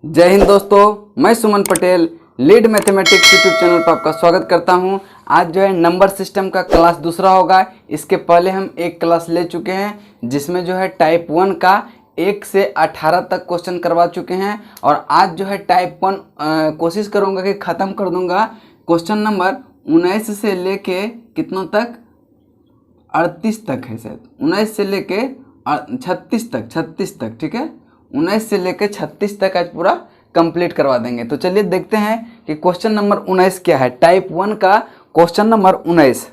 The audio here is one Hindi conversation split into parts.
जय हिंद दोस्तों, मैं Suman Patel lead mathematics YouTube channel पर आपका स्वागत करता हूं। आज जो है नंबर सिस्टम का क्लास दूसरा होगा। इसके पहले हम एक क्लास ले चुके हैं जिसमें जो है टाइप 1 का 1 से 18 तक क्वेश्चन करवा चुके हैं और आज जो है टाइप 1 कोशिश करूंगा कि ख़त्म कर दूंगा। क्वेश्चन नंबर 19 से लेके कितना तक 38 तक है, शायद 19 से लेके 36 तक, ठीक है। 19 से लेकर 36 तक आज पूरा कंप्लीट करवा देंगे। तो चलिए देखते हैं कि क्वेश्चन नंबर 19 क्या है। टाइप 1 का क्वेश्चन नंबर 19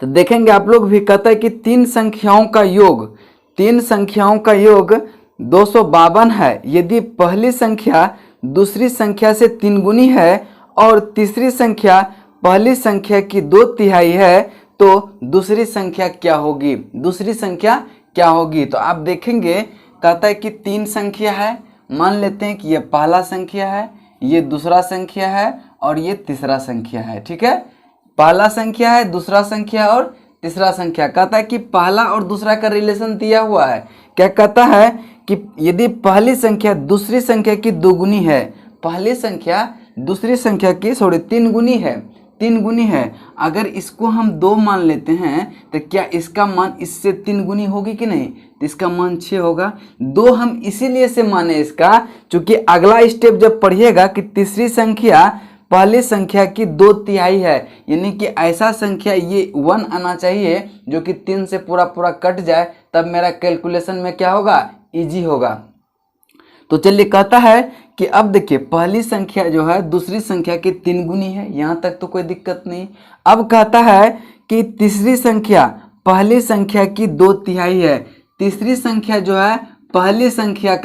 तो देखेंगे आप लोग भी। कहता है कि तीन संख्याओं का योग 252 है यदि पहली संख्या दूसरी संख्या से 3 गुनी है और तीसरी संख्या पहली संख्या की 2/3 है तो दूसरी संख्या क्या होगी। तो आप देखेंगे, कहता है कि 3 संख्या है। मान लेते हैं कि ये पहला संख्या है, ये दूसरा संख्या है और ये तीसरा संख्या है, ठीक है। पहला संख्या है, दूसरा संख्या और तीसरा संख्या। कहता है कि पहला और दूसरा का रिलेशन दिया हुआ है। क्या कहता है कि यदि पहली संख्या दूसरी संख्या की 2 गुनी है, पहली संख्या दूसरी संख्या की 3 गुनी है। अगर इसको हम 2 मान लेते हैं तो क्या इसका मान इससे 3 गुनी होगी कि नहीं? तो इसका मान 6 होगा। 2 हम इसीलिए से माने इसका, क्योंकि अगला स्टेप जब पढ़िएगा कि तीसरी संख्या पहली संख्या की 2/3 है, यानी कि ऐसा संख्या ये 1 आना चाहिए जो कि 3 से पूरा कट जाए, तब मेरा कैलकुलेशन में क्या होगा, इजी होगा। तो चलिए, कहता है कि अब देखिए पहली संख्या जो है दूसरी संख्या की 3 गुनी है, यहाँ तक तो कोई दिक्कत नहीं। अब कहता है कि तीसरी संख्या पहली संख्या की 2/3 है। तीसरी संख्या जो है पहली संख्या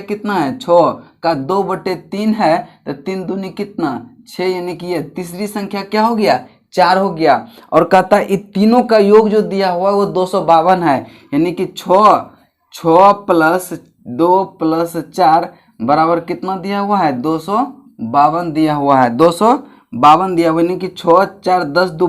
कितना है, 6 का 2/3 है, तो 3 दूनी कितना, 6, यानी कि ये तीसरी संख्या क्या हो गया, 4 हो गया। और कहता है इन तीनों का योग जो दिया हुआ है वो 252 है, यानी कि 6 + 2 + 4 बराबर कितना दिया हुआ है, 252 दिया हुआ है। 252 दिया हुआ, यानी कि 6 4 10 2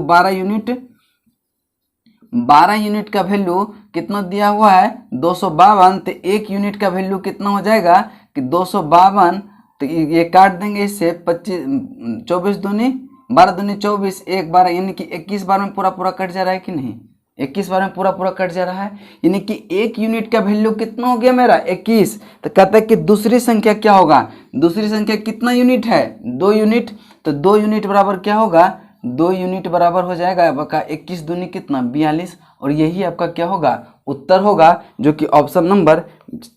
12 यूनिट का वैल्यू कितना दिया हुआ है, 252। तो 1 यूनिट का वैल्यू कितना हो जाएगा कि 252। तो ये काट देंगे इससे, 24 दूनी 12 दूनी 24, 1 12, यानी कि 21 बार में पूरा कट जा रहा है कि नहीं, 21 बार में पूरा कट जा रहा है, यानी कि 1 यूनिट का वैल्यू कितना हो गया मेरा, 21। तो कहता है कि दूसरी संख्या क्या होगा, दूसरी संख्या कितना यूनिट है, 2 यूनिट। तो 2 यूनिट बराबर क्या होगा, 2 यूनिट बराबर हो जाएगा आपका 21 दूनी कितना, 42। और यही आपका क्या होगा, उत्तर होगा, जो कि ऑप्शन नंबर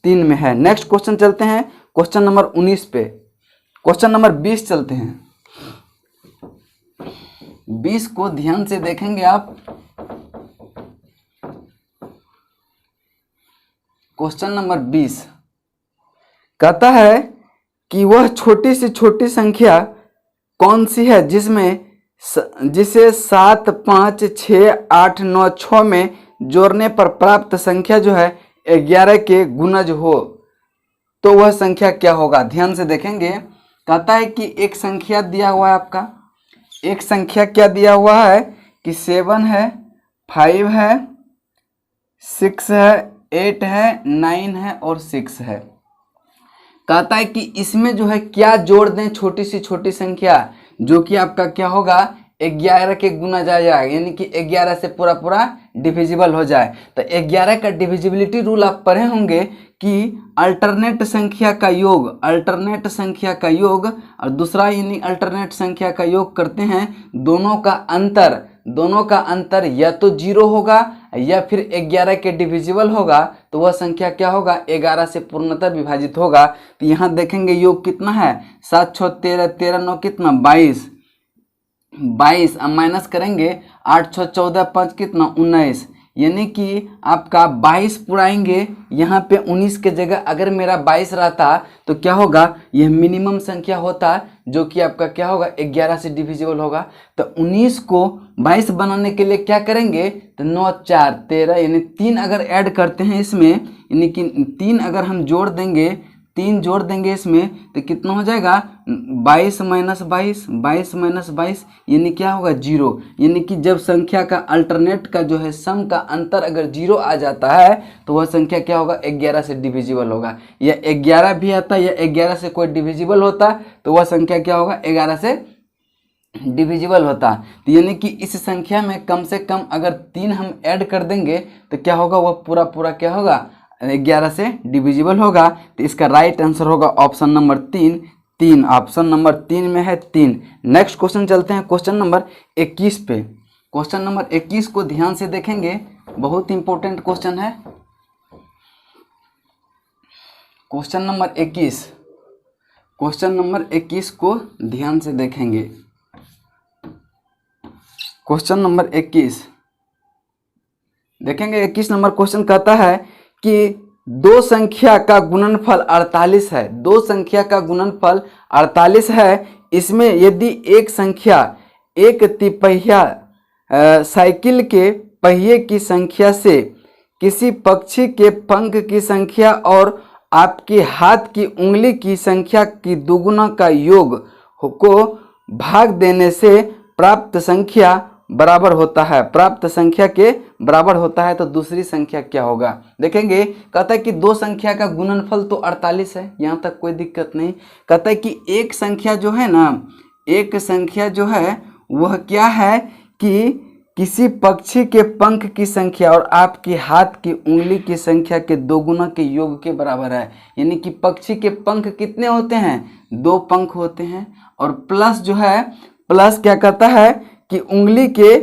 3 में है। नेक्स्ट क्वेश्चन चलते हैं, क्वेश्चन नंबर 19 पे। क्वेश्चन नंबर 20 चलते हैं। 20 को ध्यान से देखेंगे आप। क्वेश्चन नंबर 20 कहता है कि वह छोटी से छोटी संख्या कौन सी है जिसे 7 5 6 8 9 6 में जोड़ने पर प्राप्त संख्या जो है 11 के गुणज हो, तो वह संख्या क्या होगा। ध्यान से देखेंगे, कहता है कि एक संख्या दिया हुआ है आपका, एक संख्या क्या दिया हुआ है कि 7 है, 5 है, 6 है, 8 है, 9 है और 6 है। कहता है कि इसमें जो है क्या जोड़ दें, छोटी से छोटी संख्या जो कि आपका क्या होगा, 11 के गुना जाएगा, यानी कि 11 से पूरा डिविजिबल हो जाए। तो 11 का डिविजिबिलिटी रूल आप पढ़े होंगे कि अल्टरनेट संख्या का योग और दूसरा यानी अल्टरनेट संख्या का योग करते हैं, दोनों का अंतर या तो 0 होगा या फिर 11 के डिविजिबल होगा, तो वह संख्या क्या होगा, 11 से पूर्णतः विभाजित होगा। तो यहाँ देखेंगे योग कितना है, 7 6 13 13 9 कितना, 22। अब माइनस करेंगे, 8 6 14 5 कितना, 19, यानी कि आपका 22 पुराएंगे। यहाँ पे 19 के जगह अगर मेरा 22 रहता तो क्या होगा, यह मिनिमम संख्या होता, जो कि आपका क्या होगा, 11 से डिविजिबल होगा। तो 19 को 22 बनाने के लिए क्या करेंगे, तो 9 4 13, यानी 3 अगर ऐड करते हैं इसमें, यानी कि 3 अगर हम जोड़ देंगे 3 जोड़ देंगे इसमें तो कितना हो जाएगा 22 माइनस 22, 22 माइनस 22 यानी क्या होगा 0। यानी कि जब संख्या का अल्टरनेट का जो है सम का अंतर अगर 0 आ जाता है तो वह संख्या क्या होगा 11 से डिविजिबल होगा। या 11 भी आता या 11 से कोई डिविजिबल होता तो वह संख्या क्या होगा 11 से डिविजिबल होता। तो यानी कि इस संख्या में कम से कम अगर 3 हम ऐड कर देंगे तो क्या होगा वह पूरा पूरा क्या होगा 11 से डिविजिबल होगा। तो इसका राइट आंसर होगा ऑप्शन नंबर 3। 3 ऑप्शन नंबर 3 में है 3। नेक्स्ट क्वेश्चन चलते हैं क्वेश्चन नंबर 21 पे। क्वेश्चन नंबर 21 को ध्यान से देखेंगे, बहुत इंपॉर्टेंट क्वेश्चन है। क्वेश्चन नंबर 21, क्वेश्चन नंबर 21 को ध्यान से देखेंगे। क्वेश्चन नंबर 21 देखेंगे। 21 नंबर क्वेश्चन कहता है कि दो संख्या का गुणनफल 48 है। दो संख्या का गुणनफल 48 है। इसमें यदि एक संख्या एक तिपहिया साइकिल के पहिए की संख्या से किसी पक्षी के पंख की संख्या और आपके हाथ की उंगली की संख्या की दुगुना का योग को भाग देने से प्राप्त संख्या बराबर होता है, प्राप्त संख्या के बराबर होता है, तो दूसरी संख्या क्या होगा। देखेंगे कहता है कि दो संख्या का गुणनफल तो 48 है, यहाँ तक कोई दिक्कत नहीं। कहता है कि एक संख्या जो है ना, एक संख्या जो है वह क्या है कि किसी पक्षी के पंख की संख्या और आपके हाथ की उंगली की संख्या के दोगुना के योग के बराबर है। यानी कि पक्षी के पंख कितने होते हैं 2 पंख होते हैं, और प्लस जो है प्लस क्या कहता है कि उंगली के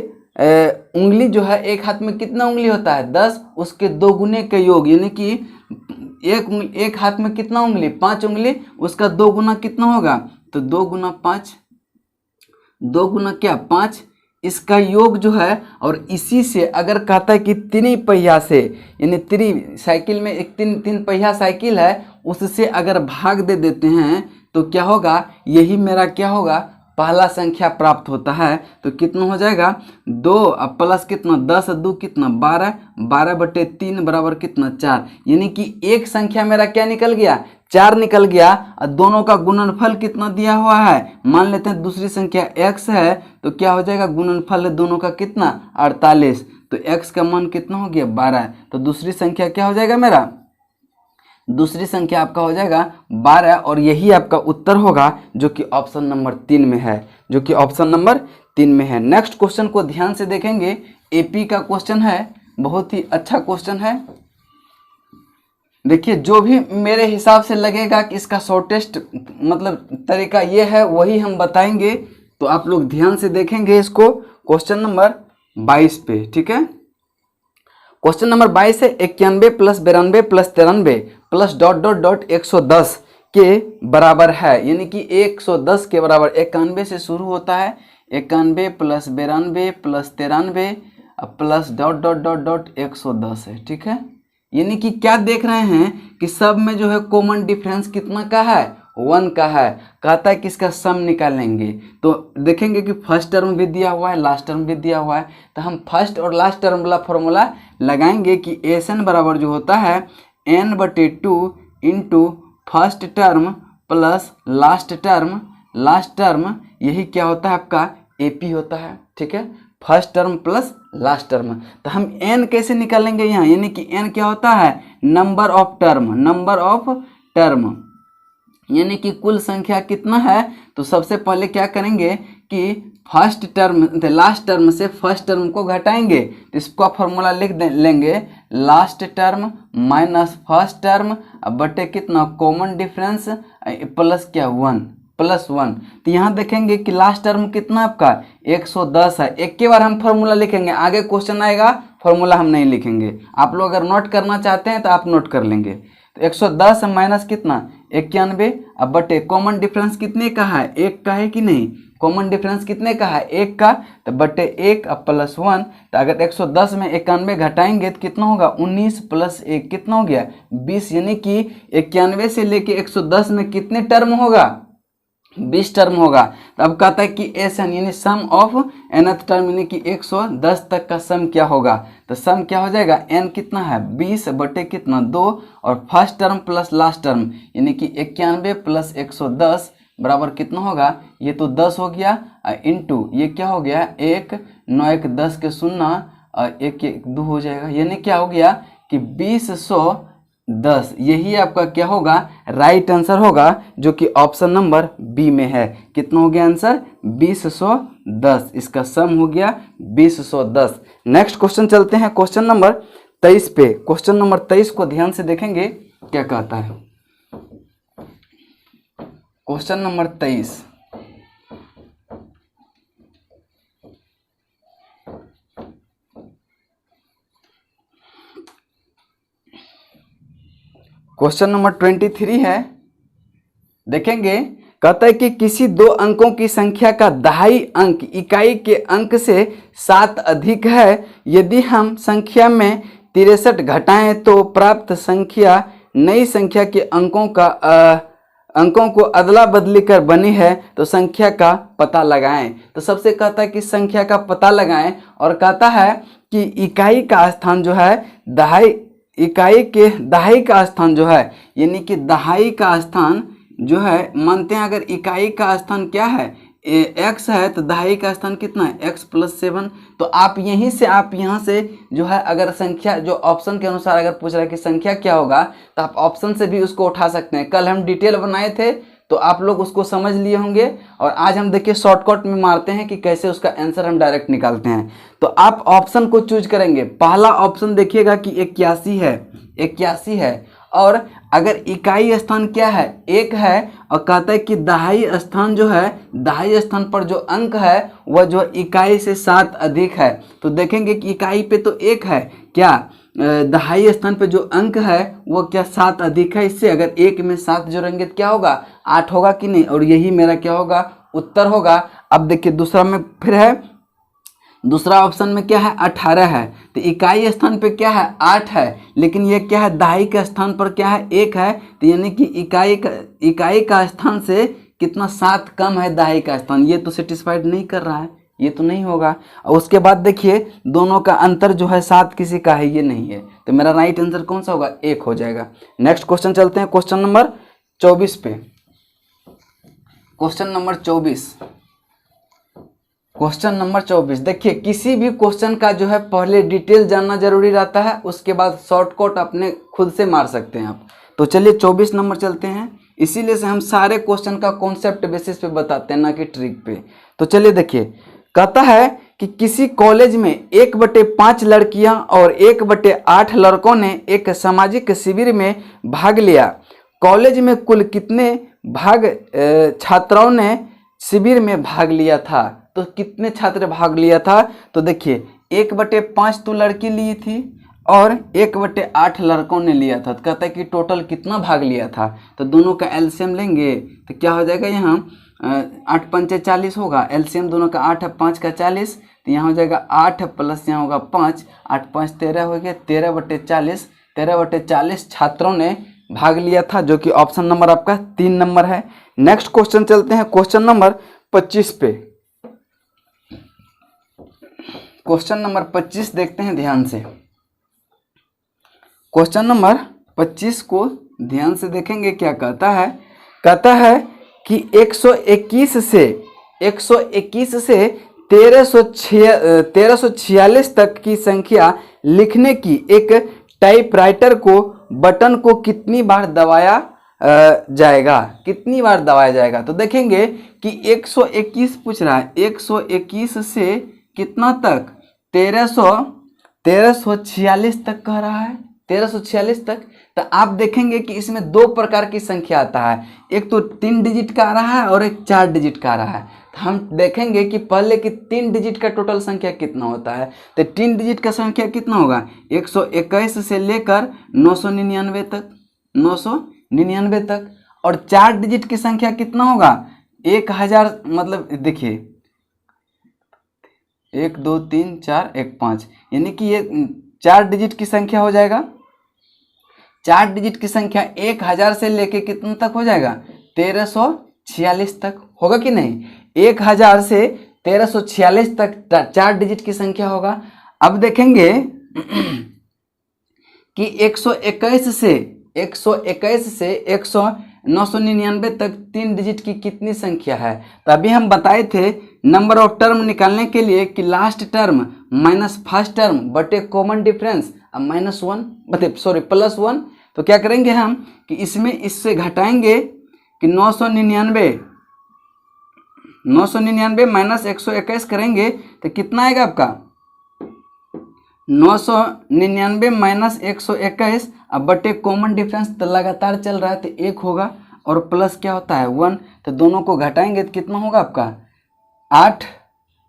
उंगली जो है एक हाथ में कितना उंगली होता है 10, उसके 2 गुने के योग। यानी कि एक हाथ में कितना उंगली 5 उंगली, उसका 2 गुना कितना होगा तो 2 गुना 5, 2 गुना क्या 5, इसका योग जो है। और इसी से अगर कहता है कि 3 पहिया से, यानी 3 साइकिल में एक 3 पहिया साइकिल है, उससे अगर भाग दे देते हैं तो क्या होगा, यही मेरा क्या होगा पहला संख्या प्राप्त होता है। तो कितना हो जाएगा 2 प्लस कितना 10 2 कितना 12, 12/3 बराबर कितना 4। यानी कि एक संख्या मेरा क्या निकल गया 4 निकल गया, और दोनों का गुणनफल कितना दिया हुआ है, मान लेते हैं दूसरी संख्या x है, तो क्या हो जाएगा गुणनफल है दोनों का कितना 48, तो x का मान कितना हो गया 12। तो दूसरी संख्या क्या हो जाएगा मेरा, दूसरी संख्या आपका हो जाएगा 12, और यही आपका उत्तर होगा जो कि ऑप्शन नंबर 3 में है, जो कि ऑप्शन नंबर 3 में है। नेक्स्ट क्वेश्चन को ध्यान से देखेंगे, एपी का क्वेश्चन है, बहुत ही अच्छा क्वेश्चन है। देखिए जो भी मेरे हिसाब से लगेगा कि इसका शॉर्टेस्ट मतलब तरीका ये है वही हम बताएंगे, तो आप लोग ध्यान से देखेंगे इसको। क्वेश्चन नंबर 22 पे, ठीक है। क्वेश्चन नंबर 22 है 91 + 92 + 93 प्लस ... 110 के बराबर है। यानी कि 110 के बराबर 91 से शुरू होता है, 91 + 92 + 93 प्लस ... 110 है, ठीक है। यानी कि क्या देख रहे हैं कि सब में जो है कॉमन डिफरेंस कितना का है 1 का है। कहता है कि इसका सम निकालेंगे, तो देखेंगे कि फर्स्ट टर्म भी दिया हुआ है, लास्ट टर्म भी दिया हुआ है, तो हम फर्स्ट और लास्ट टर्म वाला फॉर्मूला लगाएंगे कि एन बराबर जो होता है n/2 into first term plus last term, यही क्या होता है आपका एपी होता है, ठीक है, first term plus last term. तो हम n कैसे निकालेंगे यहाँ, यानी कि n क्या होता है नंबर ऑफ टर्म, यानी कि कुल संख्या कितना है। तो सबसे पहले क्या करेंगे कि फर्स्ट टर्म लास्ट टर्म से फर्स्ट टर्म को घटाएंगे, तो इसका फॉर्मूला लिख लेंगे last term minus first term बटे कितना कॉमन डिफरेंस प्लस क्या 1 + 1। तो यहाँ देखेंगे कि लास्ट टर्म कितना आपका 110 है। एक के बार हम फॉर्मूला लिखेंगे, आगे क्वेश्चन आएगा फॉर्मूला हम नहीं लिखेंगे। आप लोग अगर नोट करना चाहते हैं तो आप नोट कर लेंगे। तो 110 माइनस कितना 91 अब बटे कॉमन डिफरेंस कितने का है 1 का है कि नहीं, कॉमन डिफरेंस कितने का है 1 का, तो बटे 1 अब प्लस 1। तो अगर 110 में 91 घटाएंगे तो कितना होगा 19 + 1 कितना हो गया 20। यानी कि 91 से लेके 110 में कितने टर्म होगा 20 टर्म होगा। तो अब कहता है कि एस एन यानी सम ऑफ nth टर्म यानी कि 110 तक का सम क्या होगा। तो सम क्या हो जाएगा, n कितना है 20 बटे कितना 2 और first term plus last term यानी कि 91 प्लस 110 बराबर कितना होगा, ये तो 10 हो गया इंटू ये क्या हो गया 1 9 1 10 के 0 और 1 1 2 हो जाएगा, यानी क्या हो गया कि 2010। यही आपका क्या होगा, राइट आंसर होगा, जो कि ऑप्शन नंबर बी में है। कितना हो गया आंसर 2010, इसका सम हो गया 2010। नेक्स्ट क्वेश्चन चलते हैं क्वेश्चन नंबर 23 पे। क्वेश्चन नंबर 23 को ध्यान से देखेंगे क्या कहता है। क्वेश्चन नंबर 23, क्वेश्चन नंबर 23 है, देखेंगे। कहता है कि किसी दो अंकों की संख्या का दहाई अंक इकाई के अंक से 7 अधिक है। यदि हम संख्या में 63 घटाएं तो प्राप्त संख्या नई संख्या के अंकों को अदला बदली कर बनी है, तो संख्या का पता लगाएं। तो सबसे कहता है कि संख्या का पता लगाएं और कहता है कि इकाई का स्थान जो है दहाई का स्थान जो है यानी कि दहाई का स्थान जो है, मानते हैं अगर इकाई का स्थान क्या है x है तो दहाई का स्थान कितना है x + 7। तो आप यहीं से आप यहाँ से जो है अगर संख्या जो ऑप्शन के अनुसार अगर पूछ रहा है कि संख्या क्या होगा तो आप ऑप्शन से भी उसको उठा सकते हैं। कल हम डिटेल बनाए थे तो आप लोग उसको समझ लिए होंगे, और आज हम देखिए शॉर्टकट में मारते हैं कि कैसे उसका आंसर हम डायरेक्ट निकालते हैं। तो आप ऑप्शन को चूज करेंगे। पहला ऑप्शन देखिएगा कि 81 है और अगर इकाई स्थान क्या है 1 है और कहता है कि दहाई स्थान जो है, दहाई स्थान पर जो अंक है वह जो इकाई से 7 अधिक है। तो देखेंगे कि इकाई पे तो 1 है, क्या दहाई स्थान पे जो अंक है वो क्या 7 अधिक है इससे। अगर 1 में 7 जोड़ेंगे तो क्या होगा 8 होगा कि नहीं, और यही मेरा क्या होगा उत्तर होगा। अब देखिए दूसरा में फिर है, दूसरा ऑप्शन में क्या है 18 है। तो इकाई स्थान पे क्या है 8 है, लेकिन ये क्या है दहाई के स्थान पर क्या है 1 है। तो यानी कि इकाई का स्थान से कितना 7 कम है दहाई का स्थान, ये तो सेटिस्फाइड नहीं कर रहा है, ये तो नहीं होगा। और उसके बाद देखिए दोनों का अंतर जो है 7 किसी का है, ये नहीं है। तो मेरा राइट आंसर कौन सा होगा 1 हो जाएगा। नेक्स्ट क्वेश्चन चलते हैं क्वेश्चन नंबर 24 पे। क्वेश्चन नंबर 24 देखिए, किसी भी क्वेश्चन का जो है पहले डिटेल जानना जरूरी रहता है, उसके बाद शॉर्टकट अपने खुद से मार सकते हैं आप। तो चलिए 24 नंबर चलते हैं, इसीलिए से हम सारे क्वेश्चन का कॉन्सेप्ट बेसिस पे बताते हैं ना कि ट्रिक पे। तो चलिए देखिए, कहता है कि किसी कॉलेज में 1/5 लड़कियां और 1/8 लड़कों ने एक सामाजिक शिविर में भाग लिया। कॉलेज में कुल कितने छात्राओं ने शिविर में भाग लिया था? तो कितने छात्र भाग लिया था? तो देखिए 1/5 तो लड़की ली थी और 1/8 लड़कों ने लिया था। तो कहता है कि टोटल कितना भाग लिया था। तो दोनों का एलसीएम लेंगे तो क्या हो जाएगा, यहाँ 8 पंचे 40 होगा। एलसीएम दोनों का 8 है, 5 का 40, तो यहाँ हो जाएगा 8 प्लस यहाँ होगा 5, 8 5 13 हो गया। 13/40 छात्रों ने भाग लिया था, जो कि ऑप्शन नंबर आपका 3 नंबर है। नेक्स्ट क्वेश्चन चलते हैं क्वेश्चन नंबर 25 पे। क्वेश्चन नंबर 25 देखते हैं ध्यान से। क्वेश्चन नंबर 25 को ध्यान से देखेंगे क्या कहता है। कहता है कि 121 से 1346 तक की संख्या लिखने की एक टाइपराइटर को बटन को कितनी बार दबाया जाएगा, कितनी बार दबाया जाएगा? तो देखेंगे कि 121 पूछ रहा है, 121 से कितना तक 1346 तक कह रहा है, 1346 तक। तो आप देखेंगे कि इसमें 2 प्रकार की संख्या आता है, एक तो 3 डिजिट का आ रहा है और एक 4 डिजिट का आ रहा है। तो हम देखेंगे कि पहले कि 3 डिजिट का टोटल संख्या कितना होता है। तो 3 डिजिट का संख्या कितना होगा 121 से लेकर 999 तक, 999 तक। और 4 डिजिट की संख्या कितना होगा 1000, मतलब देखिए 1 2 3 4 1 5, यानी कि ये 4 डिजिट की संख्या हो जाएगा। 4 डिजिट की संख्या 1000 से लेके कितने तक हो जाएगा 1346 1346 तक होगा कि नहीं। 1000 से 1346 तक 4 डिजिट की संख्या होगा। अब देखेंगे कि 121 से 999 तक 3 डिजिट की कितनी संख्या है। तो अभी हम बताए थे नंबर ऑफ टर्म निकालने के लिए कि last term minus first term बटे कॉमन डिफरेंस -1 मतलब सॉरी +1। तो क्या करेंगे हम कि इसमें इससे घटाएंगे कि 999 माइनस 121 करेंगे तो कितना आएगा आपका 999 माइनस 121 अब बटे कॉमन डिफरेंस तो लगातार चल रहा है तो 1 होगा और प्लस क्या होता है 1। तो दोनों को घटाएंगे तो कितना होगा आपका 8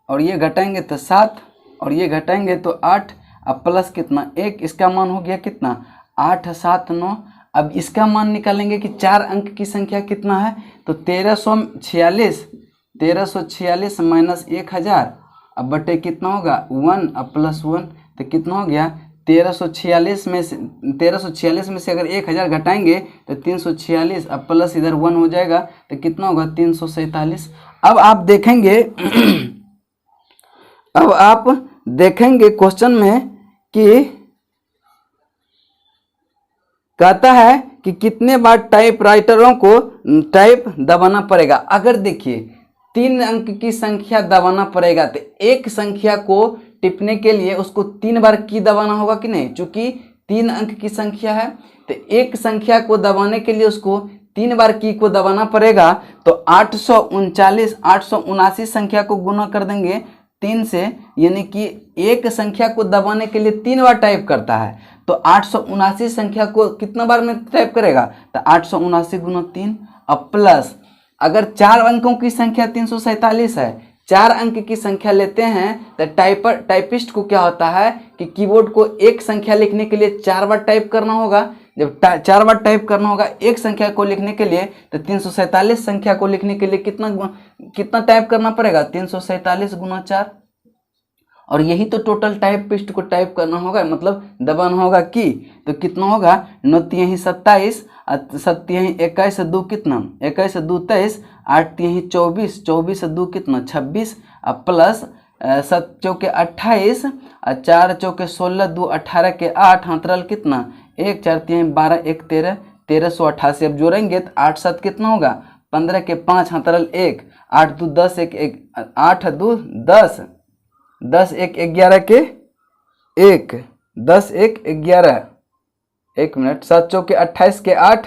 और ये घटाएंगे तो 7 और ये घटाएंगे तो 8 अब प्लस कितना 1। इसका मान हो गया कितना 8 7 9। अब इसका मान निकालेंगे कि 4 अंक की संख्या कितना है तो 1346 माइनस 1000 अब बटे कितना होगा 1 अब +1 तो कितना हो गया 1346 में से अगर 1000 घटाएंगे तो 346 अब प्लस इधर 1 हो जाएगा तो कितना होगा 347। अब आप देखेंगे क्वेश्चन में कि कहता है कि कितने बार टाइपराइटरों को टाइप दबाना पड़ेगा। अगर देखिए 3 अंक की संख्या दबाना पड़ेगा तो एक संख्या को टिपने के लिए उसको 3 बार की दबाना होगा कि नहीं। चूंकि 3 अंक की संख्या है तो एक संख्या को दबाने के लिए उसको 3 बार की को दबाना पड़ेगा। तो 879 संख्या को गुना कर देंगे 3 से, यानी कि एक संख्या को दबाने के लिए 3 बार टाइप करता है। तो 879 संख्या को कितना बार में टाइप करेगा तो 879 गुना 3 अब प्लस अगर 4 अंकों की संख्या 347 है 4 अंक की संख्या लेते हैं तो टाइपिस्ट को क्या होता है कि कीबोर्ड को एक संख्या लिखने के लिए 4 बार टाइप करना होगा। जब 4 बार टाइप करना होगा एक संख्या को लिखने के लिए तो 347 संख्या को लिखने के लिए कितना टाइप करना पड़ेगा 347 गुना 4। और यही तो टोटल टाइपिस्ट को टाइप करना होगा मतलब दबाना होगा की। तो कितना होगा 9 3 27 7 3 21 2 कितना 21 2 23 8 3 24 24 2 कितना 26 अब प्लस 7 चौके 28 और 4 चौके 16 2 18 के 8 हाथरल कितना 1 4 3 12 1 13 1388। अब जोड़ेंगे तो 8 7 कितना होगा 15 के 5 हाथरल 1 8 2 10 1 8 2 10 10 1 11 के 1 10 1 11 1 मिनट 7 चौके 28 के 8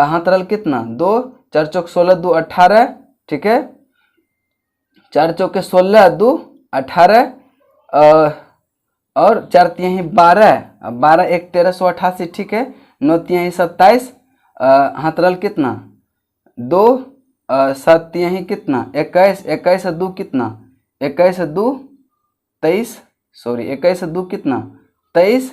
हाथरल कितना 2 4 चौक 16 2 18 ठीक है 4 चौके 16 2 18 और 4 3 12 12 1 1388 ठीक है 9 3 27 हाथरल कितना 2 7 3 कितना 21 21 2 कितना 21 2 23 सॉरी 21 2 कितना 23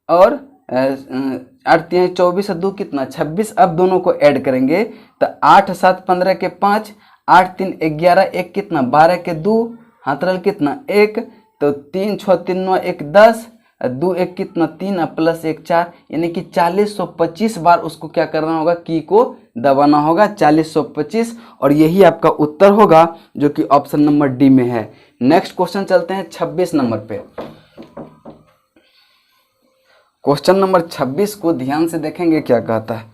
और 8 3 24 2 कितना 26। अब दोनों को ऐड करेंगे तो 8 7 15 के 5 8 3 11 1 कितना 12 के 2 हाथरल कितना 1 तो 3 6 3 9 1 10 2 1 कितना 3 प्लस 1 4 यानी कि 4025 बार उसको क्या करना होगा की को दबाना होगा 4025। और यही आपका उत्तर होगा जो कि ऑप्शन नंबर डी में है। नेक्स्ट क्वेश्चन चलते हैं 26 नंबर पे। क्वेश्चन नंबर 26 को ध्यान से देखेंगे क्या कहता है।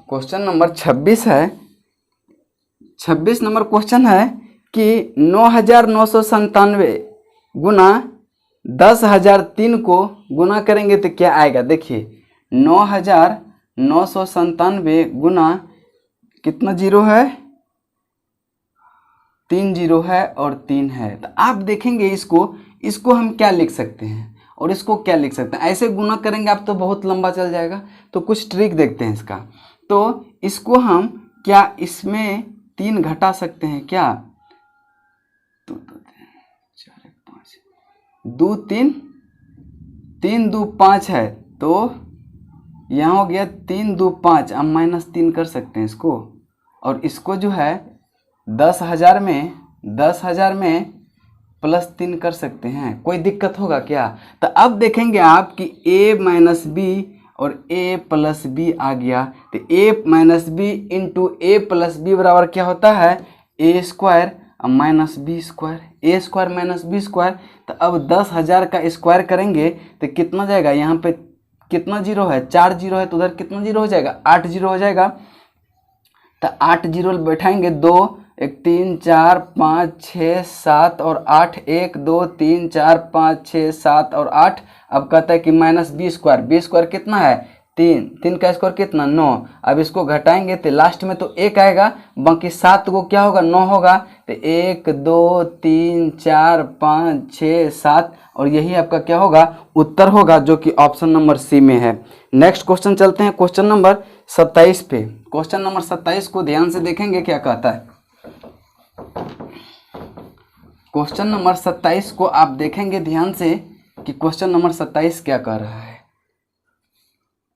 क्वेश्चन नंबर 26 है। 26 नंबर क्वेश्चन है कि 9997 गुना 10,003 को गुना करेंगे तो क्या आएगा। देखिए 9997 गुना कितना जीरो है 3 जीरो है और 3 है। तो आप देखेंगे इसको हम क्या लिख सकते हैं और इसको क्या लिख सकते हैं। ऐसे गुना करेंगे आप तो बहुत लंबा चल जाएगा। तो कुछ ट्रिक देखते हैं इसका। तो इसको हम क्या इसमें 3 घटा सकते हैं क्या 2 3 3 2 5 है तो यहाँ हो गया 3 2 5 हम -3 कर सकते हैं इसको। और इसको जो है 10,000 में +3 कर सकते हैं, कोई दिक्कत होगा क्या? तो अब देखेंगे आप कि a माइनस बी और a प्लस बी आ गया, तो a minus B into a plus B बराबर क्या होता है? a square minus B square, a square minus B square. तो अब 10,000 का स्क्वायर करेंगे तो कितना जाएगा? यहाँ पे कितना जीरो है? 4 जीरो है, तो उधर कितना जीरो हो जाएगा? 8 जीरो हो जाएगा। तो 8 जीरो बैठाएंगे, 2 1 3 4 5 6 7 और 8, 1 2 3 4 5 6 7 और 8। अब कहता है कि minus B square, B square कितना है? 3, 3 का स्क्वायर कितना? 9। अब इसको घटाएंगे तो लास्ट में तो 1 आएगा, बाकी 7 को क्या होगा? 9 होगा। तो 1 2 3 4 5 6 7 और यही आपका क्या होगा? उत्तर होगा, जो कि ऑप्शन नंबर सी में है। नेक्स्ट क्वेश्चन चलते हैं क्वेश्चन नंबर 27 पे। क्वेश्चन नंबर 27 को ध्यान से देखेंगे क्या कहता है। क्वेश्चन नंबर 27 को आप देखेंगे ध्यान से कि क्वेश्चन नंबर 27 क्या कह रहा है।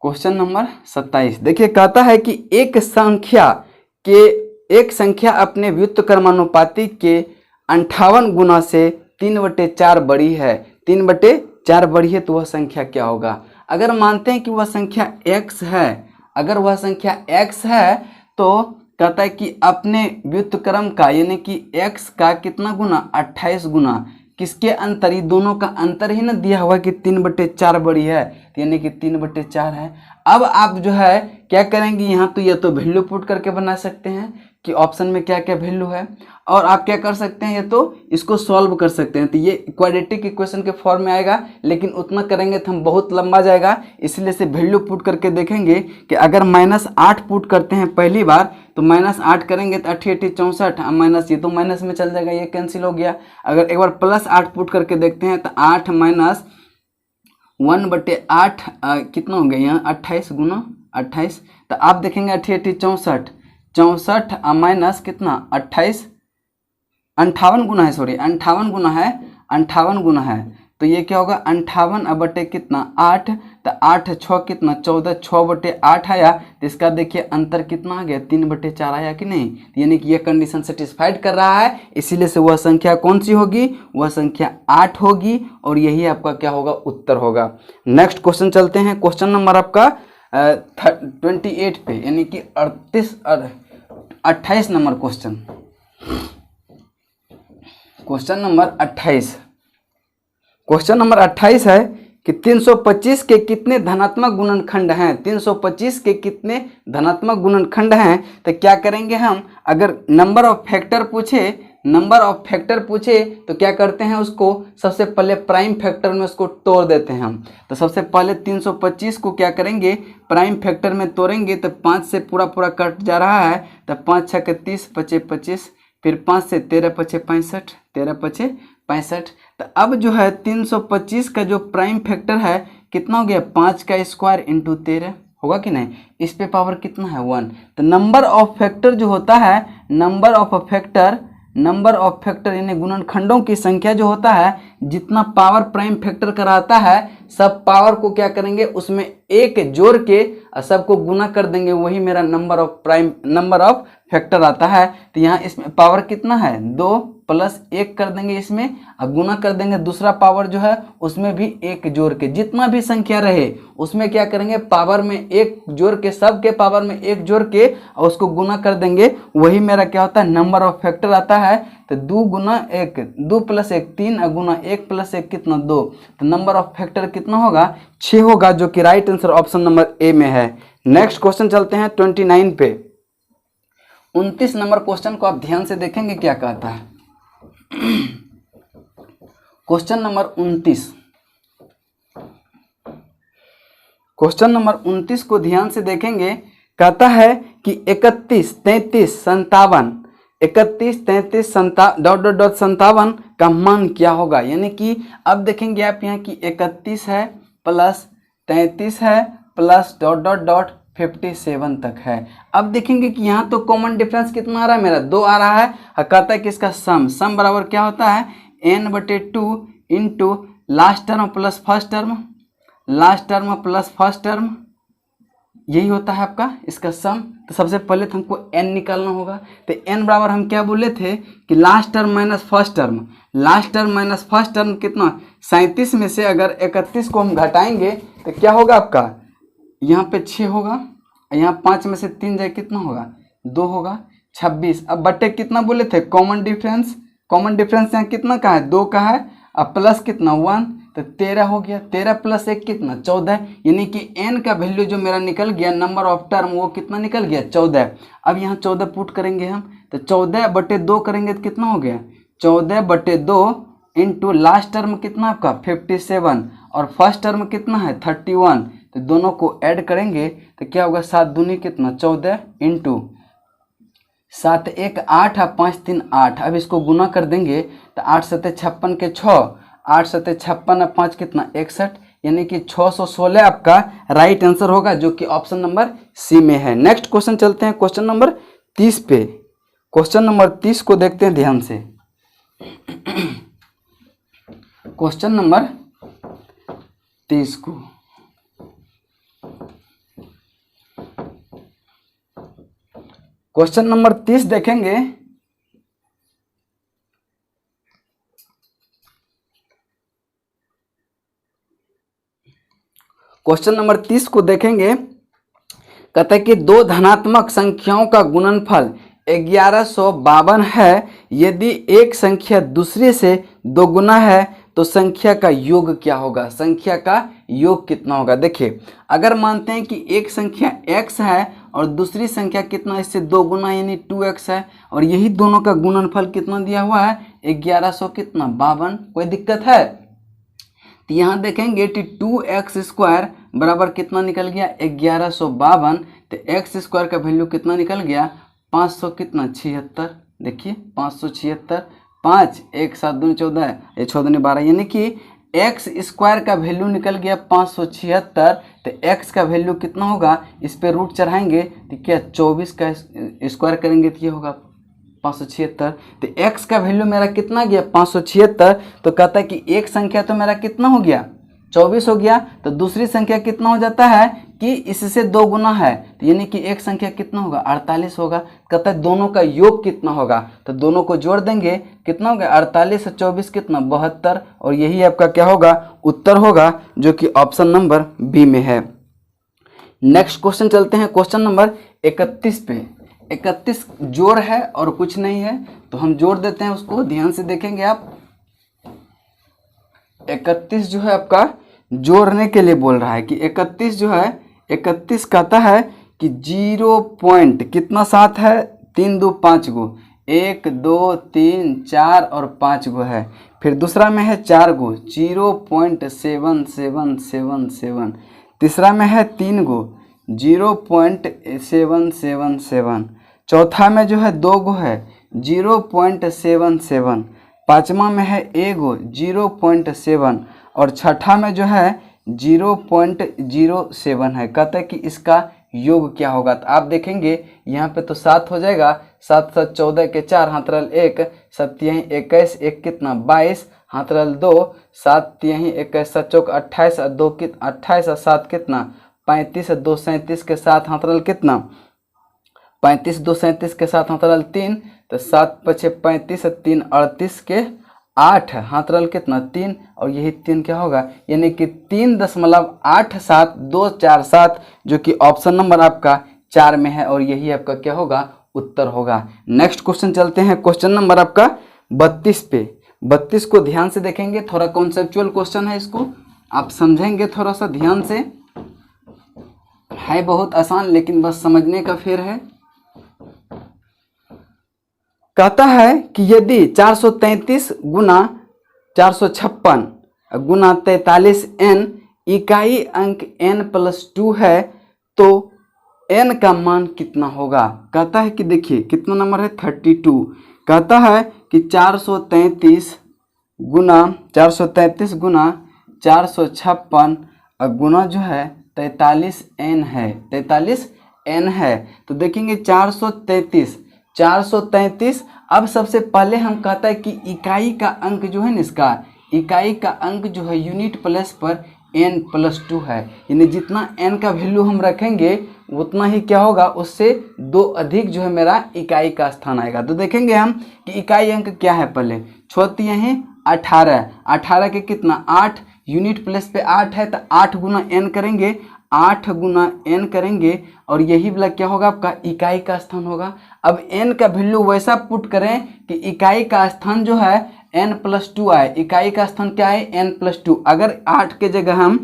क्वेश्चन नंबर 27 देखिए, कहता है कि एक संख्या अपने व्युत्क्रमानुपाती के 58 गुना से 3/4 बड़ी है, 3/4 बड़ी है, तो वह संख्या क्या होगा? अगर मानते हैं कि वह संख्या x है, अगर वह संख्या x है तो कहता है कि अपने व्युत्क्रम का यानी कि x का कितना गुना? 28 गुना। किसके अंतर? ये दोनों का अंतर ही ना दिया हुआ कि 3/4 बड़ी है, यानी कि 3/4 है। अब आप जो है क्या करेंगे, यहाँ तो ये तो वैल्यू पुट करके बना सकते हैं कि ऑप्शन में क्या क्या वैल्यू है, और आप क्या कर सकते हैं, ये तो इसको सॉल्व कर सकते हैं। तो ये क्वाड्रेटिक इक्वेशन के फॉर्म में आएगा, लेकिन उतना करेंगे तो हम बहुत लंबा जाएगा, इसलिए से वैल्यू पुट करके देखेंगे कि अगर -8 पुट करते हैं पहली बार, तो -8 करेंगे तो 8 8 64, माइनस ये तो माइनस में चल जाएगा, ये कैंसिल हो गया। अगर एक बार +8 पुट करके देखते हैं तो 8 माइनस 1/8 कितना हो गया? यहाँ 28 गुना 28। तो आप देखेंगे 8 8 64, 64 माइनस कितना? 28, 58 गुना है, सॉरी 58 गुना है, 58 गुना है। तो ये क्या होगा? 58 बटे कितना? 8। तो 8 6 कितना? 14, 6/8 आया। तो इसका देखिए अंतर कितना आ गया? 3/4 आया कि नहीं? यानी कि ये कंडीशन सेटिस्फाइड कर रहा है, इसीलिए से वह संख्या कौन सी होगी? वह संख्या 8 होगी, और यही आपका क्या होगा? उत्तर होगा। नेक्स्ट क्वेश्चन चलते हैं, क्वेश्चन नंबर आपका 28 पे, यानी कि 28 number question. Question number 28, question number 28 है कि 325 के कितने धनात्मक गुणनखंड हैं? 325 के कितने धनात्मक गुणनखंड हैं? तो क्या करेंगे हम, अगर नंबर ऑफ फैक्टर पूछे तो क्या करते हैं, उसको सबसे पहले प्राइम फैक्टर में उसको तोड़ देते हैं हम। तो सबसे पहले 325 को क्या करेंगे? प्राइम फैक्टर में तोड़ेंगे, तो 5 से पूरा कट जा रहा है, तो 5 6 के 30, 25 25, फिर 5 से 13 5 65, 13 5 65। तो अब जो है 325 का जो प्राइम फैक्टर है कितना हो गया? 5 का स्क्वायर इंटू 13 होगा कि नहीं? इस पे पावर कितना है? 1। तो नंबर ऑफ फैक्टर जो होता है, नंबर ऑफ फैक्टर यानी गुणनखंडों की संख्या जो होता है, जितना पावर प्राइम फैक्टर कराता है, सब पावर को क्या करेंगे? उसमें एक जोड़ के सबको गुना कर देंगे, वही मेरा नंबर ऑफ फैक्टर आता है। तो यहाँ इसमें पावर कितना है? 2 प्लस 1 कर देंगे इसमें, और गुना कर देंगे दूसरा पावर जो है उसमें भी 1 जोड़ के, जितना भी संख्या रहे उसमें क्या करेंगे? पावर में 1 जोड़ के, सब के पावर में 1 जोड़ के और उसको गुना कर देंगे, वही मेरा क्या होता है? नंबर ऑफ फैक्टर आता है। तो 2 गुना 1, 2 प्लस 1 3, गुना 1 प्लस 1 कितना? 2। तो नंबर ऑफ फैक्टर कितना होगा? 6 होगा, जो कि right answer option number A में है। नेक्स्ट क्वेश्चन चलते हैं 29 पे। 29 नंबर क्वेश्चन को आप ध्यान से देखेंगे क्या कहता है। क्वेश्चन नंबर 29, क्वेश्चन नंबर 29 को ध्यान से देखेंगे, कहता है कि 31 33 57 57 का मान क्या होगा? यानी कि अब देखेंगे आप यहाँ की 31 है प्लस 33 है प्लस ... 57 तक है। अब देखेंगे कि यहाँ तो कॉमन डिफरेंस कितना आ रहा है? मेरा 2 आ रहा है। कहता है कि इसका सम बराबर क्या होता है? n/2 into last term plus first term, last term plus first term, यही होता है आपका इसका सम। तो सबसे पहले तो हमको n निकालना होगा। तो n बराबर हम क्या बोले थे कि last term minus first term, last term minus first term कितना 37 में से अगर 31 को हम घटाएंगे तो क्या होगा आपका, यहाँ पे 6 होगा, यहाँ 5 में से 3 जाए कितना होगा 2 होगा 26। अब बट्टे कितना बोले थे कॉमन डिफरेंस, कॉमन डिफरेंस यहाँ कितना का है 2 का है, अब प्लस कितना 1 तो 13 हो गया, 13 प्लस 1 कितना 14, यानी कि n का वैल्यू जो मेरा निकल गया नंबर ऑफ टर्म वो कितना निकल गया 14। अब यहाँ 14 पुट करेंगे हम तो 14/2 करेंगे तो कितना हो गया 14/2 इंटू लास्ट टर्म कितना आपका 57 और फर्स्ट टर्म कितना है 31। तो दोनों को ऐड करेंगे तो क्या होगा 7 दूनी कितना 14 इंटू 7 1 8 और 5 3 8। अब इसको गुना कर देंगे तो 8 7 56 के 6, 8 7 56 और 5 कितना 61, यानी कि 616 आपका राइट आंसर होगा जो कि ऑप्शन नंबर सी में है। नेक्स्ट क्वेश्चन चलते हैं क्वेश्चन नंबर 30 पे। क्वेश्चन नंबर 30 को देखते हैं ध्यान से। क्वेश्चन नंबर 30 को क्वेश्चन नंबर 30 देखेंगे। क्वेश्चन नंबर 30 को देखेंगे, कहता है कि दो धनात्मक संख्याओं का गुणनफल 1152 है। यदि एक संख्या दूसरे से दोगुना है तो संख्या का योग क्या होगा, संख्या का योग कितना होगा। देखिए अगर मानते हैं कि एक संख्या x है और दूसरी संख्या कितना इससे दोगुना यानी 2x है और यही दोनों का गुणनफल कितना दिया हुआ है 1100 कितना 52, कोई दिक्कत है। तो यहाँ देखेंगे कि 2x² बराबर कितना निकल गया 1152। तो x² का वैल्यू कितना निकल गया 500 कितना 76। देखिए 576, 5 1 7 2 14, ये 6 2 12, यानी कि x² का वैल्यू निकल गया 576। तो x का वैल्यू कितना होगा, इस पे रूट चढ़ाएंगे तो क्या 24 का स्क्वायर करेंगे तो ये होगा 576। तो x का वैल्यू मेरा कितना गया 576। तो कहता है कि एक संख्या तो मेरा कितना हो गया 24 हो गया, तो दूसरी संख्या कितना हो जाता है कि इससे दो गुना है, तो यानी कि एक संख्या कितना होगा 48 होगा। कहता है दोनों का योग कितना होगा, तो दोनों को जोड़ देंगे कितना होगा 48 और 24 कितना 72, और यही आपका क्या होगा उत्तर होगा जो कि ऑप्शन नंबर बी में है। नेक्स्ट क्वेश्चन चलते हैं क्वेश्चन नंबर 31 पे। 31 जोड़ है और कुछ नहीं है तो हम जोड़ देते हैं उसको, ध्यान से देखेंगे आप। 31 जो है आपका जोड़ने के लिए बोल रहा है कि 31 जो है 31 कहता है कि 0 पॉइंट कितना साथ है 3 2 5 गो, 1 2 3 4 और 5 गो है। फिर दूसरा में है 4 गो 0.7777। तीसरा में है 3 गो 0.777। चौथा में जो है 2 गो है 0.77। पाँचवा में है एगो 0.7 और छठा में जो है 0.07 है। कहता है कि इसका योग क्या होगा। तो आप देखेंगे यहाँ पे तो 7 हो जाएगा, 7 7 14 के 4 हाथ रल 1, 7 यहीं 21 1 कितना 22 हाथ रल 2, 7 यहीं 21 7 चौक 28 और 2 कितना 28 और 7 कितना 35 और 2 37 के 7 हाथ रल कितना 35 2 37 के 7 हाथ रल 3, तो 7 5 35 और 3 38 के 8 हाथ रल कितना 3, और यही 3 क्या होगा यानी कि 3.87 जो कि ऑप्शन नंबर आपका 4 में है, और यही आपका क्या होगा उत्तर होगा। नेक्स्ट क्वेश्चन चलते हैं क्वेश्चन नंबर आपका 32 पे। 32 को ध्यान से देखेंगे, थोड़ा कॉन्सेप्चुअल क्वेश्चन है, इसको आप समझेंगे थोड़ा सा ध्यान से, है बहुत आसान लेकिन बस समझने का फेर है। कहता है कि यदि 433 गुना 456 गुना 43n इकाई अंक n + 2 है तो n का मान कितना होगा। कहता है कि देखिए कितना नंबर है 32। कहता है कि 433 गुना 456 गुना जो है 43n है, 43n है। तो देखेंगे 433। अब सबसे पहले हम कहता है कि इकाई का अंक जो है ना, इसका इकाई का अंक जो है यूनिट प्लेस पर n+2 है, यानी जितना n का वैल्यू हम रखेंगे उतना ही क्या होगा, उससे 2 अधिक जो है मेरा इकाई का स्थान आएगा। तो देखेंगे हम कि इकाई अंक क्या है, पहले छोटी यहीं 18 के कितना 8 यूनिट प्लेस पे 8 है, तो 8 गुना n करेंगे, 8 गुना n करेंगे और यही वाला क्या होगा आपका इकाई का स्थान होगा। अब n का वैल्यू वैसा पुट करें कि इकाई का स्थान जो है n+2 आए, इकाई का स्थान क्या है n+2। अगर 8 के जगह हम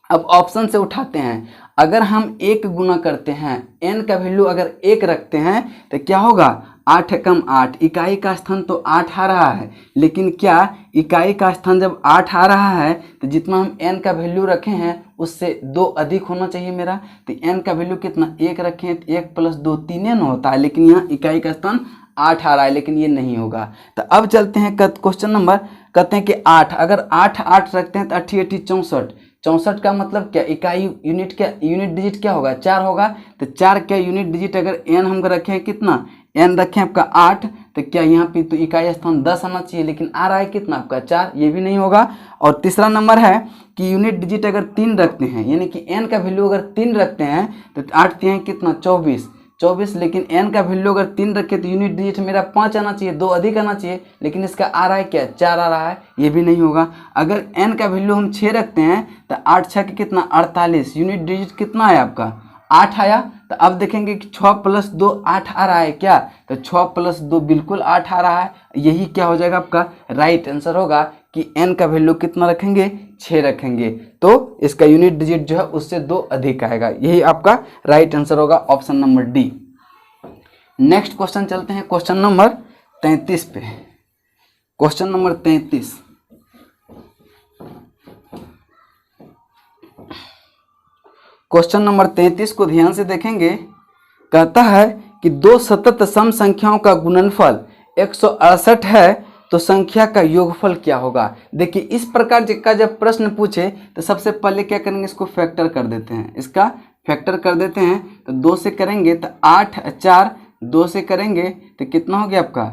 अब ऑप्शन से उठाते हैं, अगर हम 1 गुना करते हैं, n का वैल्यू अगर 1 रखते हैं तो क्या होगा 8 कम 8, इकाई का स्थान तो 8 आ रहा है, लेकिन क्या इकाई का स्थान जब 8 आ रहा है तो जितना हम n का वैल्यू रखे हैं उससे 2 अधिक होना चाहिए मेरा। तो n का वैल्यू कितना 1 रखें तो 1 + 2 3 न होता है, लेकिन यहाँ इकाई का स्थान 8 आ रहा है, लेकिन ये नहीं होगा। तो अब चलते हैं क्वेश्चन नंबर, कहते हैं कि 8, अगर 8 रखते हैं तो 8 8 64, 64 का मतलब क्या इकाई यूनिट क्या यूनिट डिजिट क्या होगा 4 होगा। तो 4 क्या यूनिट डिजिट अगर n हम रखे हैं कितना n रखें आपका 8, तो क्या यहाँ पे तो इकाई स्थान 10 आना चाहिए, लेकिन आ रहा है कितना आपका 4, ये भी नहीं होगा। और तीसरा नंबर है कि यूनिट डिजिट अगर 3 रखते हैं, यानी कि n का वैल्यू अगर 3 रखते हैं तो 8 3 कितना 24, लेकिन n का वैल्यू अगर 3 रखे तो यूनिट डिजिट मेरा 5 आना चाहिए, 2 अधिक आना चाहिए, लेकिन इसका आ रहा है क्या 4 आ रहा है, ये भी नहीं होगा। अगर n का वैल्यू हम 6 रखते हैं तो 8 6 के कितना 48, यूनिट डिजिट कितना है आपका 8 आया। तो अब देखेंगे कि 6 + 2 8 आ रहा है क्या, तो 6 + 2 बिल्कुल 8 आ रहा है, यही क्या हो जाएगा आपका राइट आंसर होगा कि n का वैल्यू कितना रखेंगे 6 रखेंगे, तो इसका यूनिट डिजिट जो है उससे 2 अधिक आएगा, यही आपका राइट आंसर होगा option number D. Next question चलते हैं क्वेश्चन नंबर 33 पे। क्वेश्चन नंबर 33, क्वेश्चन नंबर 33 को ध्यान से देखेंगे। कहता है कि दो सतत सम संख्याओं का गुणनफल 168 है तो संख्या का योगफल क्या होगा। देखिए इस प्रकार का जब प्रश्न पूछे तो सबसे पहले क्या करेंगे, इसको फैक्टर कर देते हैं, इसका फैक्टर कर देते हैं। तो 2 से करेंगे तो 8 4, 2 से करेंगे तो कितना हो गया आपका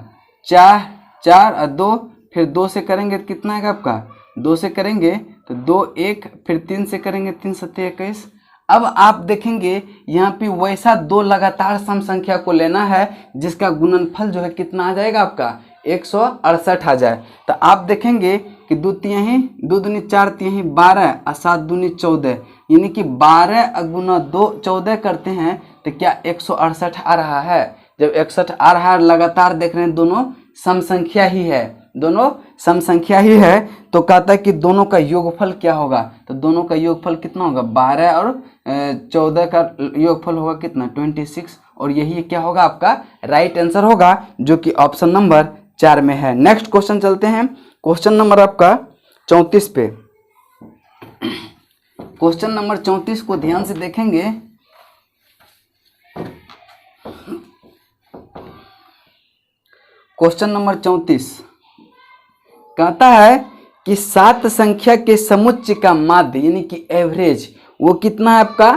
4 4 और 2, फिर 2 से करेंगे तो कितना आएगा आपका 2 से करेंगे तो 2 1, फिर 3 से करेंगे 3 7 21। अब आप देखेंगे यहाँ पे वैसा 2 लगातार सम संख्या को लेना है जिसका गुणनफल जो है कितना आ जाएगा आपका 168 आ जाए। तो आप देखेंगे कि 2 तिहाई 2 दूनी 4 तिहाई 12 और 7 दूनी 14, यानी कि 12 गुना 2 14 करते हैं तो क्या 168 आ रहा है। जब 61 आ रहा है लगातार देख रहे हैं दोनों सम संख्या ही है, दोनों सम संख्या ही है, तो कहता है कि दोनों का योगफल क्या होगा। तो दोनों का योगफल कितना होगा 12 और 14 का योगफल होगा कितना 26, और यही क्या होगा आपका राइट आंसर होगा जो कि ऑप्शन नंबर 4 में है। नेक्स्ट क्वेश्चन चलते हैं क्वेश्चन नंबर आपका 34 पे। क्वेश्चन नंबर 34 को ध्यान से देखेंगे। क्वेश्चन नंबर 34 कहता है कि 7 संख्या के समुच्चय का माध्य यानी कि एवरेज वो कितना है आपका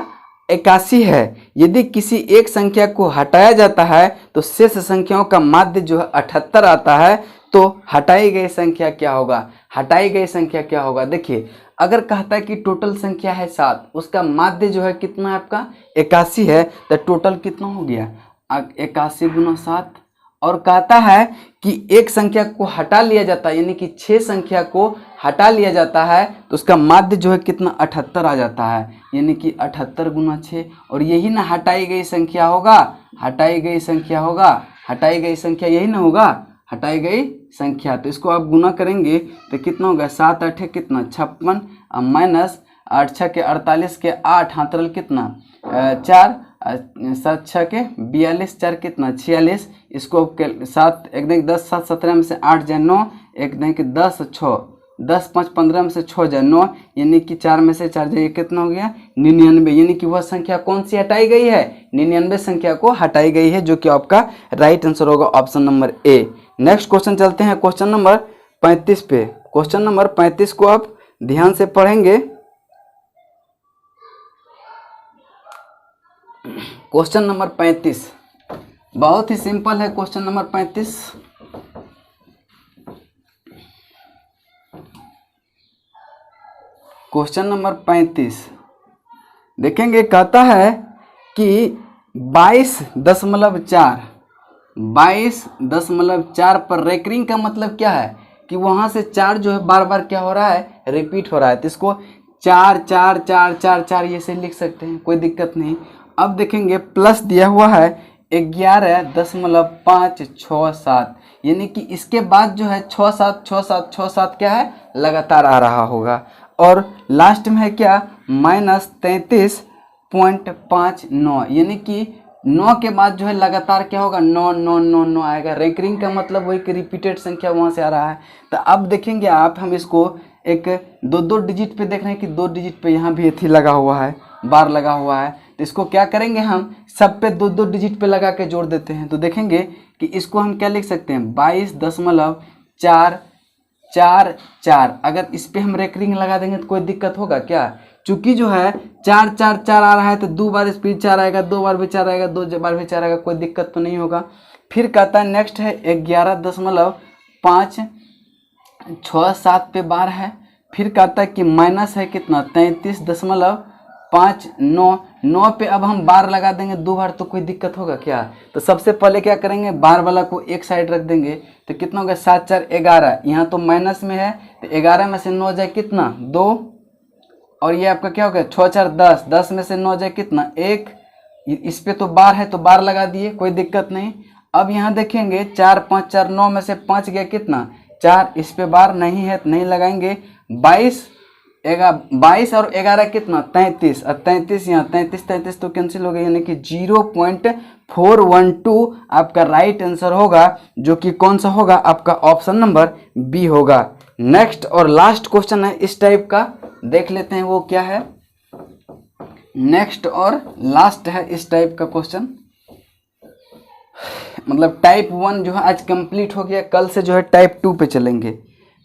81 है। यदि किसी एक संख्या को हटाया जाता है तो शेष संख्याओं का माध्य जो है 78 आता है, तो हटाई गई संख्या क्या होगा, हटाई गई संख्या क्या होगा। देखिए अगर कहता है कि टोटल संख्या है 7, उसका माध्य जो है कितना है आपका 81 है, तो टोटल कितना हो गया 81 गुना 7। और कहता है कि एक संख्या को हटा लिया जाता है यानी कि 6 संख्या को हटा लिया जाता है तो उसका माध्य जो है कितना 78 आ जाता है, यानी कि 78 गुना 6, और यही ना हटाई गई संख्या होगा, हटाई गई संख्या होगा, हटाई गई संख्या यही ना होगा हटाई गई संख्या। तो इसको आप गुना करेंगे तो कितना होगा 7 8 कितना 56 माइनस 8 6 के 48 के 8 हाथ रल कितना 4 7 6 के 42 4 कितना 46। इसको 7 एक दिन 10 7 17 में से 8 जाए 9, एक दिन के 10 6 10 5 15 में से 6 जाए 9, यानी कि 4 में से 4 जाए कितना हो गया 99, यानी कि वह संख्या कौन सी हटाई गई है 99 संख्या को हटाई गई है, जो कि आपका राइट आंसर होगा option number A. Next question चलते हैं क्वेश्चन नंबर 35 पे। क्वेश्चन नंबर 35 को आप ध्यान से पढ़ेंगे। क्वेश्चन नंबर 35 बहुत ही सिंपल है। क्वेश्चन नंबर 35 क्वेश्चन नंबर 35 देखेंगे, कहता है कि 22.4 पर रेकरिंग का मतलब क्या है कि वहाँ से 4 जो है बार बार क्या हो रहा है, रिपीट हो रहा है। तो इसको 4 4 4 4 4 ये से लिख सकते हैं, कोई दिक्कत नहीं। अब देखेंगे प्लस दिया हुआ है 11.567, यानी कि इसके बाद जो है 6 7 6 7 6 7 क्या है, लगातार आ रहा होगा। और लास्ट में है क्या, -33.59, यानी कि 9 के बाद जो है लगातार क्या होगा, 9 9 9 9 आएगा। रेकरिंग का मतलब वही कि रिपीटेड संख्या वहाँ से आ रहा है। तो अब देखेंगे आप, हम इसको एक 2 डिजिट पे देख रहे हैं कि 2 डिजिट पे यहाँ भी एथी लगा हुआ है, बार लगा हुआ है। तो इसको क्या करेंगे, हम सब पे 2 डिजिट पे लगा के जोड़ देते हैं। तो देखेंगे कि इसको हम क्या लिख सकते हैं, 22.444। अगर इस पे हम रेकरिंग लगा देंगे तो कोई दिक्कत होगा क्या, चूंकि जो है 4 4 4 आ रहा है तो 2 बार स्पीड 4 आएगा, 2 बार भी 4 आएगा, 2 बार भी 4 आएगा, कोई दिक्कत तो नहीं होगा। फिर कहता है नेक्स्ट है 11.567 पे बार है। फिर कहता है कि माइनस है कितना, 33.59 पे अब हम बार लगा देंगे 2 बार, तो कोई दिक्कत होगा क्या। तो सबसे पहले क्या करेंगे, बार वाला को एक साइड रख देंगे। तो कितना होगा, 7 4 11, यहाँ तो माइनस में है तो 11 में से 9 जाए कितना, 2, और ये आपका क्या हो गया 6 4 10, 10 में से 9 जाए कितना, 1। इस पे तो बार है तो बार लगा दिए, कोई दिक्कत नहीं। अब यहाँ देखेंगे 4 5 4 9 में से 5 गया कितना, 4, इस पे बार नहीं है तो नहीं लगाएंगे। 22 और 11 कितना, 33, और 33 यहाँ 33 33 तो कैंसिल हो गया, यानी कि 0.412 आपका राइट आंसर होगा, जो कि कौन सा होगा, आपका ऑप्शन नंबर बी होगा। नेक्स्ट और लास्ट क्वेश्चन है इस टाइप का, देख लेते हैं वो क्या है। नेक्स्ट और लास्ट है इस टाइप का क्वेश्चन, मतलब टाइप 1 जो है आज कंप्लीट हो गया, कल से जो है टाइप 2 पे चलेंगे।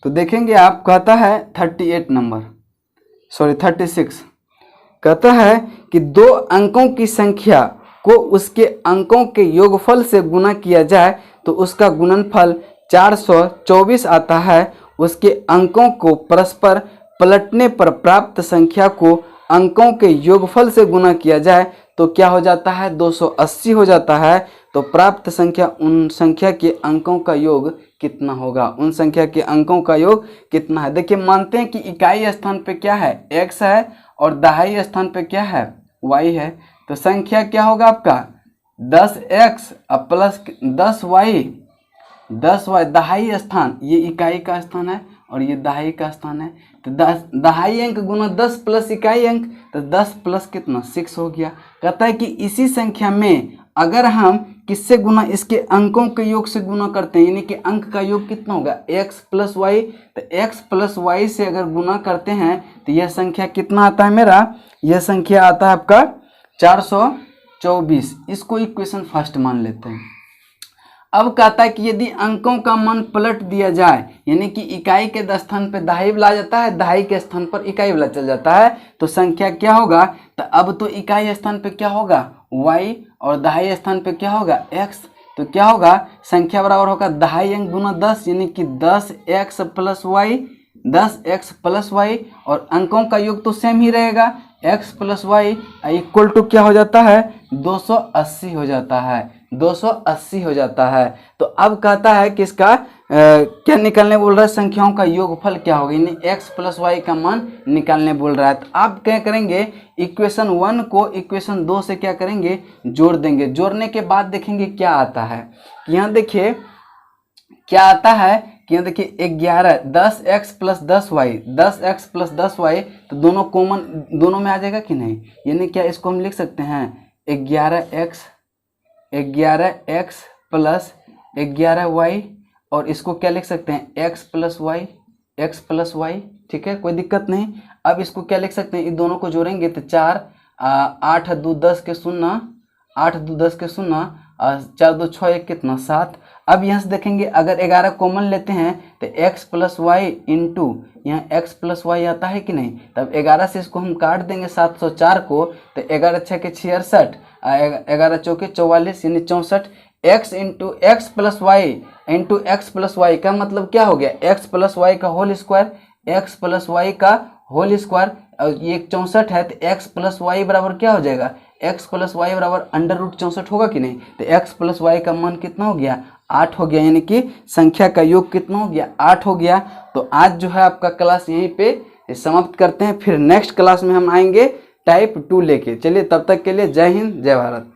तो देखेंगे आप, कहता है 36 कहता है कि 2 अंकों की संख्या को उसके अंकों के योगफल से गुना किया जाए तो उसका गुणनफल 424 आता है। उसके अंकों को परस्पर पलटने पर प्राप्त संख्या को अंकों के योगफल से गुना किया जाए तो क्या हो जाता है, 280 हो जाता है। तो प्राप्त संख्या उन संख्या के अंकों का योग कितना होगा, उन संख्या के अंकों का योग कितना है। देखिए मानते हैं कि इकाई स्थान पे क्या है, x है, और दहाई स्थान पे क्या है, y है। तो संख्या क्या होगा आपका 10x प्लस 10y। दहाई स्थान, ये इकाई का स्थान है और ये दहाई का स्थान है। तो दहाई अंक गुना 10 प्लस इकाई अंक, तो 10 प्लस कितना 6 हो गया। कहता है कि इसी संख्या में अगर हम किससे गुना, इसके अंकों के योग से गुना करते हैं, यानी कि अंक का योग कितना होगा x प्लस वाई। तो x प्लस वाई से अगर गुना करते हैं तो यह संख्या कितना आता है मेरा, यह संख्या आता है आपका 424। इसको इक्वेशन फर्स्ट मान लेते हैं। अब कहता है कि यदि अंकों का मान पलट दिया जाए, यानी कि इकाई के स्थान पर दहाई वाला जाता है, दहाई के स्थान पर इकाई वाला चल जाता है, तो संख्या क्या होगा। तो अब तो इकाई स्थान पे क्या होगा y, और दहाई स्थान पे क्या होगा x। तो क्या होगा, संख्या बराबर होगा दहाई अंक गुना 10, यानी कि 10x plus Y, 10x plus Y, और अंकों का योग तो सेम ही रहेगा, x plus Y equal to क्या हो जाता है, 280 हो जाता है, 280 हो जाता है। तो अब कहता है कि इसका क्या निकालने बोल रहा है, संख्याओं का योगफल क्या होगा, यानी x प्लस वाई का मान निकालने बोल रहा है। तो आप क्या करेंगे, इक्वेशन 1 को इक्वेशन 2 से क्या करेंगे, जोड़ देंगे। जोड़ने के बाद देखेंगे क्या आता है। यहाँ देखिए क्या आता है कि यहाँ देखिए 11 10x plus 10y, 10x plus 10y, तो दोनों कॉमन, दोनों में आ जाएगा कि नहीं, यानी क्या इसको हम लिख सकते हैं 11x प्लस 11y, और इसको क्या लिख सकते हैं x प्लस वाई, ठीक है, कोई दिक्कत नहीं। अब इसको क्या लिख सकते हैं, इन दोनों को जोड़ेंगे तो 4 8 2 10 के 0, 8 2 10 के 0, 4 2 6 1 कितना 7। अब यहाँ से देखेंगे अगर 11 कॉमन लेते हैं तो x प्लस वाई इंटू यहाँ x प्लस वाई आता है कि नहीं। तब 11 से इसको हम काट देंगे 704 को, तो 11 6 के 66, 11 चौके 44, यानी 64। x into X plus Y into X plus Y का मतलब क्या हो गया, x प्लस वाई का whole square, x plus Y का होल स्क्वायर, और ये 64 है तो x प्लस वाई बराबर क्या हो जाएगा, x प्लस वाई बराबर अंडर रूट 64 होगा कि नहीं। तो x प्लस वाई का मान कितना हो गया, 8 हो गया, यानी कि संख्या का योग कितना हो गया, 8 हो गया। तो आज जो है आपका क्लास यहीं पे समाप्त करते हैं, फिर नेक्स्ट क्लास में हम आएंगे टाइप 2 लेके। चलिए तब तक के लिए जय हिंद जय भारत।